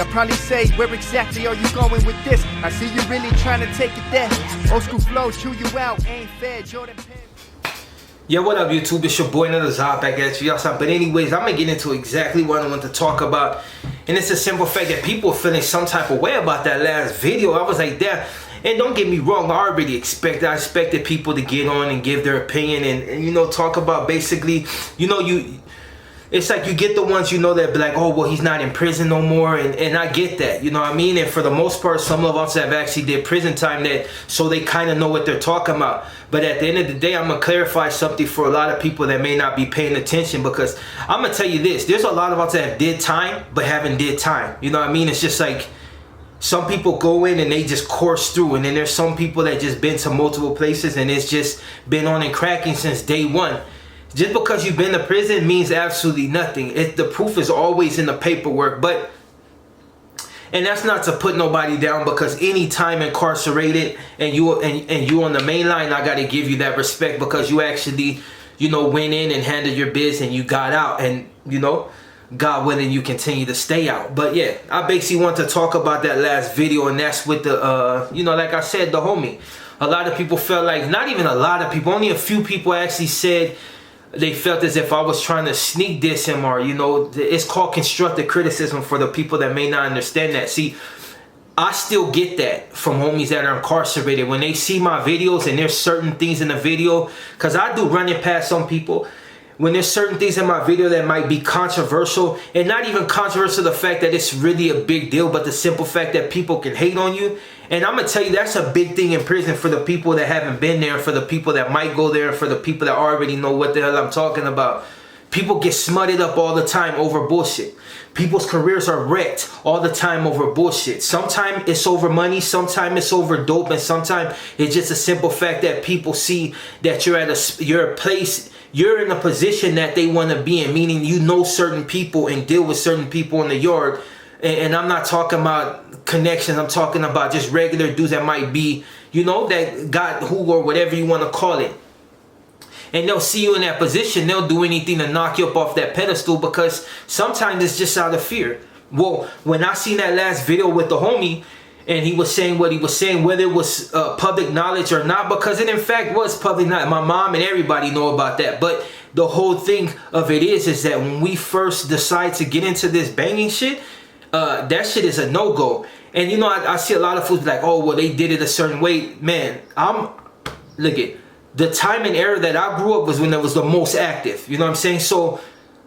They'll probably say, where exactly are you going with this? I see you really trying to take it there. Old school flows chew you out, ain't fair, Jordan Penn. Yeah, what up YouTube? It's your boy Another Zod back at you. But anyways, I'm gonna get into exactly what I want to talk about. And it's a simple fact that people are feeling some type of way about that last video. I was like, damn. And don't get me wrong, I already expected people to get on and give their opinion and you know, talk about basically, you know, it's like you get the ones, you know, that be like, oh, well, he's not in prison no more. And I get that, you know what I mean? And for the most part, some of us have actually did prison time, that so they kind of know what they're talking about. But at the end of the day, I'm going to clarify something for a lot of people that may not be paying attention, because I'm going to tell you this. There's a lot of us that did time but haven't did time. You know what I mean? It's just like some people go in and they just course through. And then there's some people that just been to multiple places and it's just been on and cracking since day one. Just because you've been to prison means absolutely nothing. The proof is always in the paperwork. And that's not to put nobody down, because any time incarcerated and you on the main line, I got to give you that respect, because you actually, you know, went in and handled your biz and you got out, and you know, God willing, you continue to stay out. But yeah, I basically want to talk about that last video, and that's with the you know, like I said, the homie. A lot of people felt like, not even a lot of people, only a few people actually said they felt as if I was trying to sneak diss him, or, you know, it's called constructive criticism for the people that may not understand that. See, I still get that from homies that are incarcerated. When they see my videos and there's certain things in the video, because I do run it past some people, when there's certain things in my video that might be controversial, and not even controversial the fact that it's really a big deal, but the simple fact that people can hate on you. And I'm going to tell you, that's a big thing in prison for the people that haven't been there, for the people that might go there, for the people that already know what the hell I'm talking about. People get smutted up all the time over bullshit. People's careers are wrecked all the time over bullshit. Sometimes it's over money, sometimes it's over dope, and sometimes it's just a simple fact that people see that you're a place, you're in a position that they want to be in, meaning you know certain people and deal with certain people in the yard. And I'm not talking about connections, I'm talking about just regular dudes that might be, you know, that got who or whatever you want to call it. And they'll see you in that position, they'll do anything to knock you up off that pedestal, because sometimes it's just out of fear. Well, when I seen that last video with the homie, and he was saying what he was saying, whether it was public knowledge or not, because it in fact was public knowledge. My mom and everybody know about that. But the whole thing of it is that when we first decide to get into this banging shit, that shit is a no-go. And you know, I see a lot of fools like, oh, well, they did it a certain way. Man, look at the time and era that I grew up was when it was the most active. You know what I'm saying? So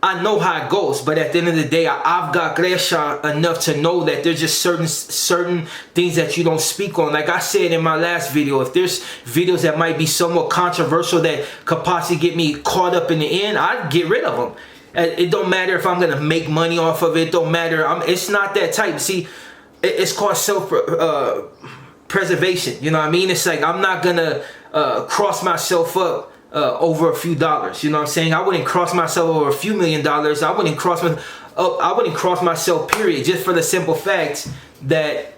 I know how it goes, but at the end of the day, I've got grecia enough to know that there's just certain things that you don't speak on. Like I said in my last video, if there's videos that might be somewhat controversial that could possibly get me caught up in the end, I'd get rid of them. It don't matter if I'm gonna make money off of it. Don't matter. It's not that type. See, it's called self-preservation. You know what I mean? It's like I'm not gonna cross myself up over a few dollars. You know what I'm saying? I wouldn't cross myself over a few $1 million. I wouldn't cross myself, period, just for the simple fact that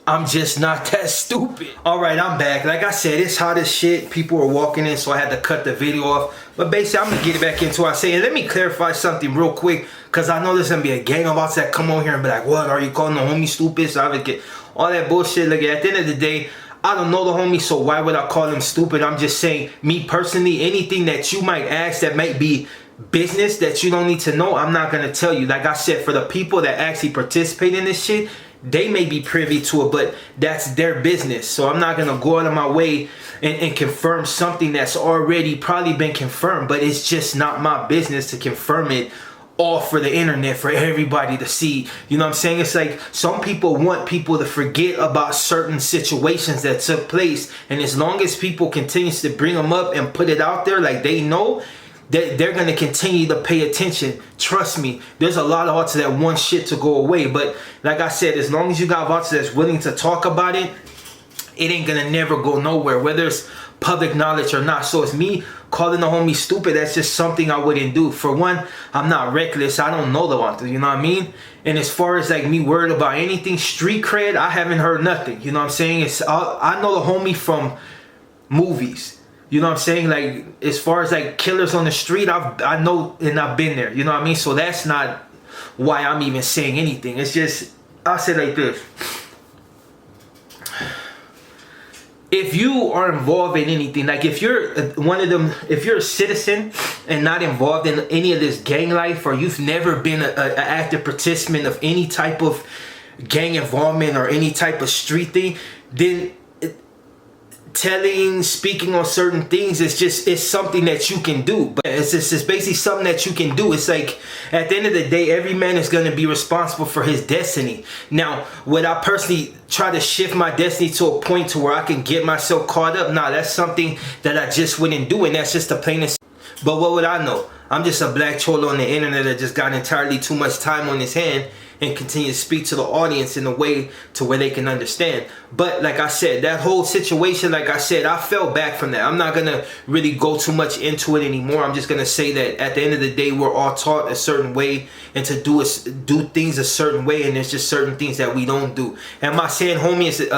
I'm just not that stupid. Alright, I'm back. Like I said, it's hot as shit. People were walking in, so I had to cut the video off. But basically, I'm going to get it back into what I say. And let me clarify something real quick, because I know there's going to be a gang of us that come on here and be like, what, are you calling the homie stupid? So I would get all that bullshit. Like, at the end of the day, I don't know the homie, so why would I call him stupid? I'm just saying, me personally, anything that you might ask that might be business that you don't need to know, I'm not going to tell you. Like I said, for the people that actually participate in this shit, they may be privy to it, but that's their business. So I'm not going to go out of my way and confirm something that's already probably been confirmed, but it's just not my business to confirm it all for the internet for everybody to see. You know what I'm saying? It's like some people want people to forget about certain situations that took place, and as long as people continues to bring them up and put it out there like they know, that they're going to continue to pay attention. Trust me, there's a lot of artists that want shit to go away, but like I said, as long as you got artists that's willing to talk about it, it ain't gonna never go nowhere, whether it's public knowledge or not. So it's me calling the homie stupid, that's just something I wouldn't do. For one, I'm not reckless. I don't know the one, you know what I mean? And as far as like me worried about anything street cred, I haven't heard nothing. You know what I'm saying? I know the homie from movies. You know what I'm saying? Like, as far as like killers on the street, I know and I've been there. You know what I mean? So that's not why I'm even saying anything. It's just I'll say like this. If you are involved in anything, like if you're one of them, if you're a citizen and not involved in any of this gang life, or you've never been an active participant of any type of gang involvement or any type of street thing, then speaking on certain things, it's something that you can do. But it's basically something that you can do. It's like, at the end of the day, every man is going to be responsible for his destiny. Now, would I personally try to shift my destiny to a point to where I can get myself caught up? Nah, that's something that I just wouldn't do, and that's just the plainest. But what would I know? I'm just a black cholo on the internet that just got entirely too much time on his hand and continue to speak to the audience in a way to where they can understand. But like I said, that whole situation, like I said, I fell back from that. I'm not gonna really go too much into it anymore. I'm just gonna say that at the end of the day, we're all taught a certain way and to do things a certain way, and there's just certain things that we don't do. Am I saying homie is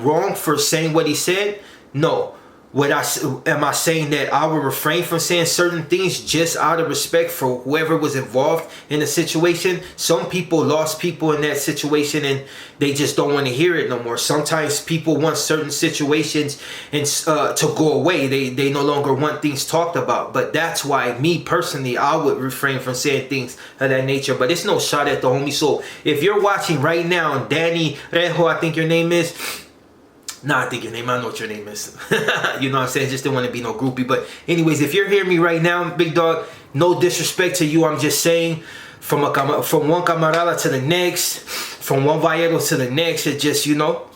wrong for saying what he said? No. Am I saying that I will refrain from saying certain things just out of respect for whoever was involved in the situation? Some people lost people in that situation and they just don't want to hear it no more. Sometimes people want certain situations and to go away. They no longer want things talked about. But that's why, me personally, I would refrain from saying things of that nature. But it's no shot at the homie. So if you're watching right now, Danny Rejo, I think your name is. Nah, I think your name, I know what your name is. You know what I'm saying? Just didn't want to be no groupie. But anyways, if you're hearing me right now, big dog, no disrespect to you. I'm just saying, from one camarada to the next, from one vallero to the next, it just, you know,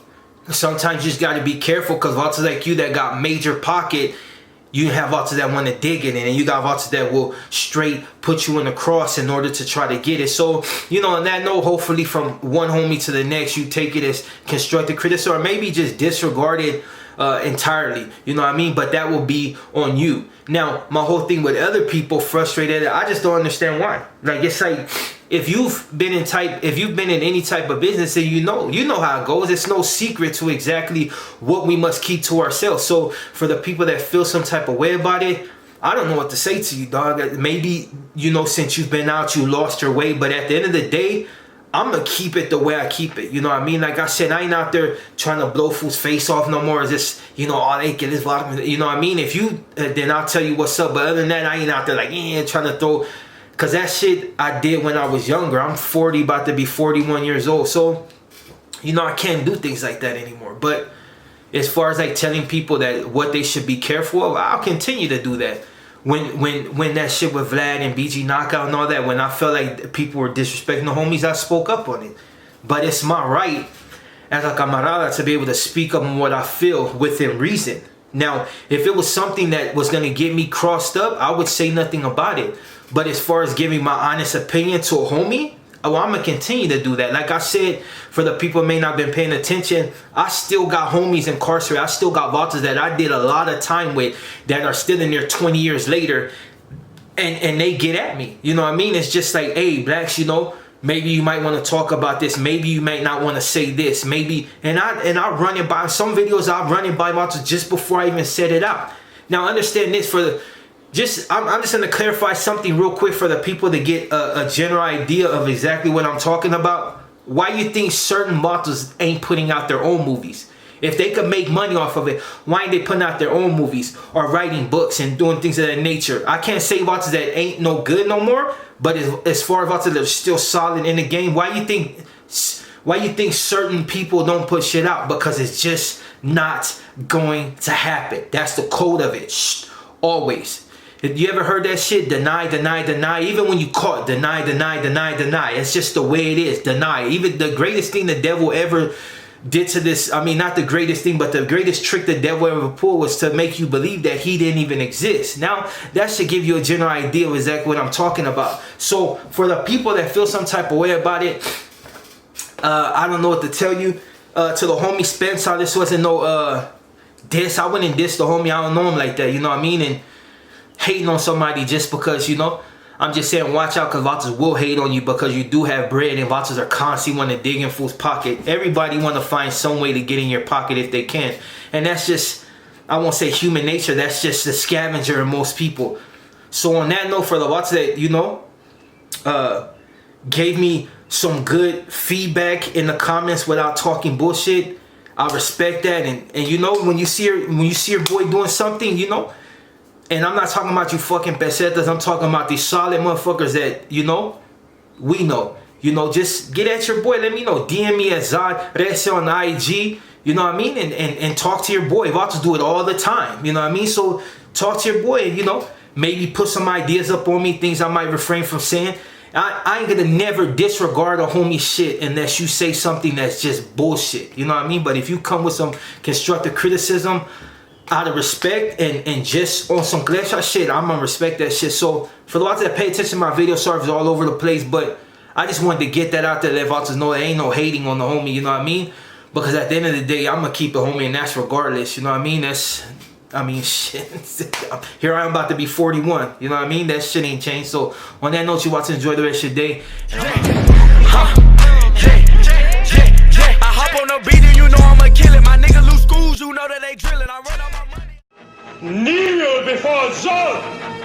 sometimes you just got to be careful, because vatos like you that got major pocket, you have vatos that want to dig in it, and you got vatos that will straight put you in the cross in order to try to get it. So, you know, on that note, hopefully from one homie to the next, you take it as constructive criticism, or maybe just disregard it entirely, you know what I mean? But that will be on you. Now, my whole thing with other people frustrated, I just don't understand why. Like, it's like, if you've been in any type of business, then you know how it goes. It's no secret to exactly what we must keep to ourselves. So for the people that feel some type of way about it, I don't know what to say to you, dog. Maybe, you know, since you've been out, you lost your way. But at the end of the day, I'm going to keep it the way I keep it. You know what I mean? Like I said, I ain't out there trying to blow fool's face off no more. It's just, you know, all they get is, you know what I mean? If you, then I'll tell you what's up. But other than that, I ain't out there like, trying to throw, because that shit I did when I was younger. I'm 40, about to be 41 years old. So, you know, I can't do things like that anymore. But as far as like telling people that what they should be careful of, I'll continue to do that. When that shit with Vlad and BG Knockout and all that, when I felt like people were disrespecting the homies, I spoke up on it. But it's my right as a camarada to be able to speak up on what I feel within reason. Now, if it was something that was going to get me crossed up, I would say nothing about it. But as far as giving my honest opinion to a homie, well, I'm going to continue to do that. Like I said, for the people who may not have been paying attention, I still got homies incarcerated. I still got vatos that I did a lot of time with that are still in there 20 years later. And they get at me. You know what I mean? It's just like, hey, blacks, you know, maybe you might want to talk about this. Maybe you might not want to say this. Maybe. And I run it by some videos. I run it by vatos just before I even set it out. Now, understand this for the... I'm just going to clarify something real quick for the people to get a general idea of exactly what I'm talking about. Why you think certain vatos ain't putting out their own movies? If they could make money off of it, why ain't they putting out their own movies or writing books and doing things of that nature? I can't say vatos that ain't no good no more, but as far as vatos that are still solid in the game, why you think certain people don't put shit out? Because it's just not going to happen. That's the code of it. Always. You ever heard that shit? Deny, deny, deny. Even when you caught, deny, deny, deny, deny. It's just the way it is. Deny. Even the greatest thing the devil ever did to this, I mean, not the greatest thing, but the greatest trick the devil ever pulled was to make you believe that he didn't even exist. Now, that should give you a general idea of exactly what I'm talking about. So, for the people that feel some type of way about it, I don't know what to tell you. To the homie Spencer, this wasn't no diss. I wouldn't diss the homie. I don't know him like that, you know what I mean? And hating on somebody just because, you know, I'm just saying watch out, because vatos will hate on you because you do have bread, and vatos are constantly want to dig in fool's pocket. Everybody want to find some way to get in your pocket if they can. And that's just, I won't say human nature, that's just the scavenger in most people. So on that note, for the vatos that, you know, gave me some good feedback in the comments without talking bullshit, I respect that. And you know, when you see your boy doing something, you know, and I'm not talking about you fucking pesetas, I'm talking about these solid motherfuckers that, you know, we know. You know, just get at your boy. Let me know. DM me at Zod Rese on IG. You know what I mean? And talk to your boy. About to do it all the time. You know what I mean? So talk to your boy and, you know, maybe put some ideas up on me, things I might refrain from saying. I ain't gonna never disregard a homie shit unless you say something that's just bullshit. You know what I mean? But if you come with some constructive criticism out of respect and just on some glitch shit, I'm gonna respect that shit. So for the ones that pay attention to my video, sorry if it's all over the place, but I just wanted to get that out there, let Valters know there ain't no hating on the homie, you know what I mean? Because at the end of the day, I'm gonna keep the homie, and that's regardless, you know what I mean? Shit. Here I am about to be 41, you know what I mean? That shit ain't changed. So on that note, you want to enjoy the rest of your day. I hop on the beat and you know I'ma kill it. My nigga lose schools, you know that they drilling. I run on my money. Kneel before Zod!